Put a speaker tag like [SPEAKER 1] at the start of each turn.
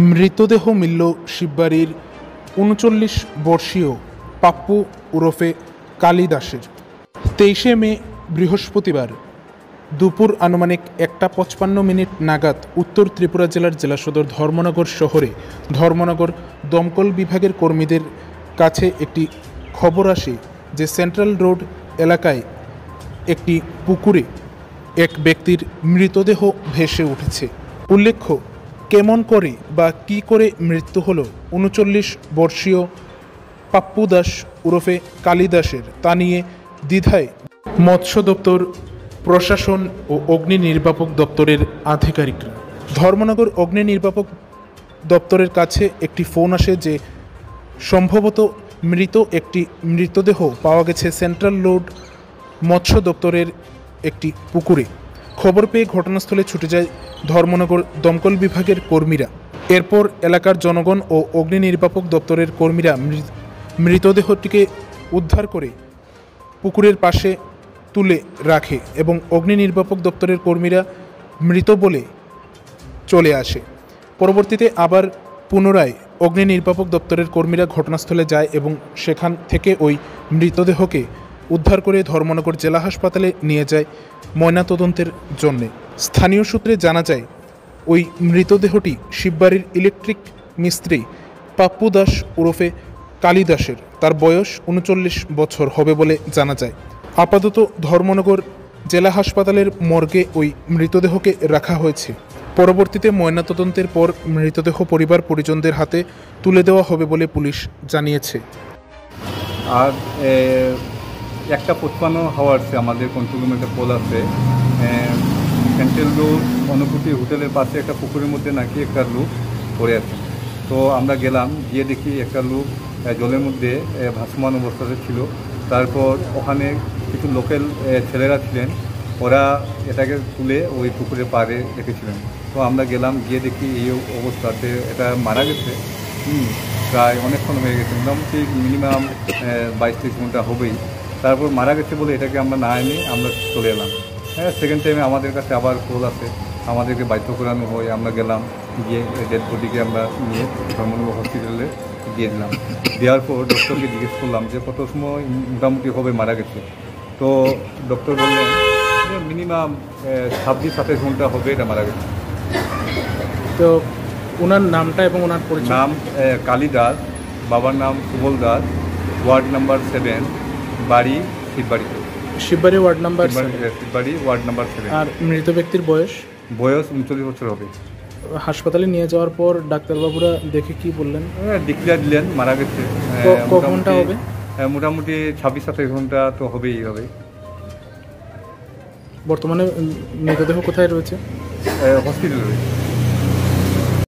[SPEAKER 1] মৃতদেহ মিলল শিববাড়ির ৩৯ বর্ষীয় পাপ্পু ওরফে কালী দাসের। ২৩শে মে বৃহস্পতিবার দুপুর আনুমানিক ১:৫৫ নাগাদ উত্তর ত্রিপুরা জেলার জেলা সদর ধর্মনগর শহরে ধর্মনগর দমকল বিভাগের কর্মীদের কাছে একটি খবর আসে যে সেন্ট্রাল রোড এলাকায় একটি পুকুরে এক ব্যক্তির মৃতদেহ ভেসে উঠেছে। উল্লেখ্য, কেমন করে বা কী করে মৃত্যু হলো ৩৯ বর্ষীয় পাপ্পু দাস ওরফে কালী দাসের, তা নিয়ে দ্বিধায় মৎস্য দপ্তর, প্রশাসন ও অগ্নি নির্বাপক দপ্তরের আধিকারিকরা। ধর্মনগর অগ্নি নির্বাপক দপ্তরের কাছে একটি ফোন আসে যে সম্ভবত মৃত একটি মৃতদেহ পাওয়া গেছে সেন্ট্রাল রোড মৎস্য দপ্তরের একটি পুকুরে। খবর পেয়ে ঘটনাস্থলে ছুটে যায় ধর্মনগর দমকল বিভাগের কর্মীরা। এরপর এলাকার জনগণ ও অগ্নি নির্বাপক দপ্তরের কর্মীরা মৃতদেহটিকে উদ্ধার করে পুকুরের পাশে তুলে রাখে এবং অগ্নি নির্বাপক দপ্তরের কর্মীরা মৃত বলে চলে আসে। পরবর্তীতে আবার পুনরায় অগ্নি নির্বাপক দপ্তরের কর্মীরা ঘটনাস্থলে যায় এবং সেখান থেকে ওই মৃতদেহকে উদ্ধার করে ধর্মনগর জেলা হাসপাতালে নিয়ে যায় ময়নাতদন্তের জন্যে। স্থানীয় সূত্রে জানা যায় ওই মৃতদেহটি শিববাড়ির ইলেকট্রিক মিস্ত্রি পাপ্পু দাস ওরফে কালী দাসের। তার বয়স ৩৯ বছর হবে বলে জানা যায়। আপাতত ধর্মনগর জেলা হাসপাতালের মর্গে ওই মৃতদেহকে রাখা হয়েছে। পরবর্তীতে ময়নাতদন্তের পর মৃতদেহ পরিবার পরিজনদের হাতে তুলে দেওয়া হবে বলে পুলিশ জানিয়েছে।
[SPEAKER 2] আর 1:55 হাওয়ার্সে আমাদের কন্ট্রোল রুমে একটা পোল আছে, সেন্ট্রাল রোড অনুভূতি হোটেলের পাশে একটা পুকুরের মধ্যে নাকি একটা লোক পড়ে আছে। তো আমরা গেলাম, গিয়ে দেখি একটা লোক জলের মধ্যে ভাসমান অবস্থাতে ছিল। তারপর ওখানে কিছু লোকাল ছেলেরা ছিলেন, ওরা এটাকে তুলে ওই পুকুরের পাড়ে রেখেছিলেন। তো আমরা গেলাম, গিয়ে দেখি এই অবস্থাতে এটা মারা গেছে। প্রায় অনেকক্ষণ হয়ে গেছে, মোটামুটি মিনিমাম 22-23 ঘন্টা হবেই। তারপর মারা গেছে বলে এটাকে আমরা না এনে আমরা চলে এলাম। সেকেন্ড টাইমে আমাদের কাছে আবার কল আছে, আমাদেরকে বাধ্য করানো হয়। আমরা গেলাম, গিয়ে ডেড বডিকে আমরা নিয়ে ধর্মনগর হসপিটালে দিয়ে দিলাম। দেওয়ার পর ডক্টরকে জিজ্ঞেস করলাম যে কত সময় মোটামুটি হবে মারা গেছে। তো ডক্টর বললেন যে মিনিমাম 26-27 ঘন্টা হবে এটা মারা গেছে।
[SPEAKER 1] তো ওনার নামটা এবং ওনার
[SPEAKER 2] নাম কালী দাস, বাবার নাম সুবল দাস, ওয়ার্ড নাম্বার 7, বাড়ি Shibbari.
[SPEAKER 1] Shibbari ward number
[SPEAKER 2] Shibbari ward number 7।
[SPEAKER 1] আর মৃত ব্যক্তির বয়স
[SPEAKER 2] 39 বছর হবে।
[SPEAKER 1] হাসপাতালে নিয়ে যাওয়ার পর ডাক্তারবাবুরা দেখে কি বললেন?
[SPEAKER 2] ডিক্লেয়ার দিলেন মারা গেছে।
[SPEAKER 1] ক ঘন্টা হবে?
[SPEAKER 2] মোটামুটি 26-27 ঘন্টা তো হবেই হবে।
[SPEAKER 1] বর্তমানে মৃতদেহ কোথায় রয়েছে?
[SPEAKER 2] হসপিটালে রয়েছে।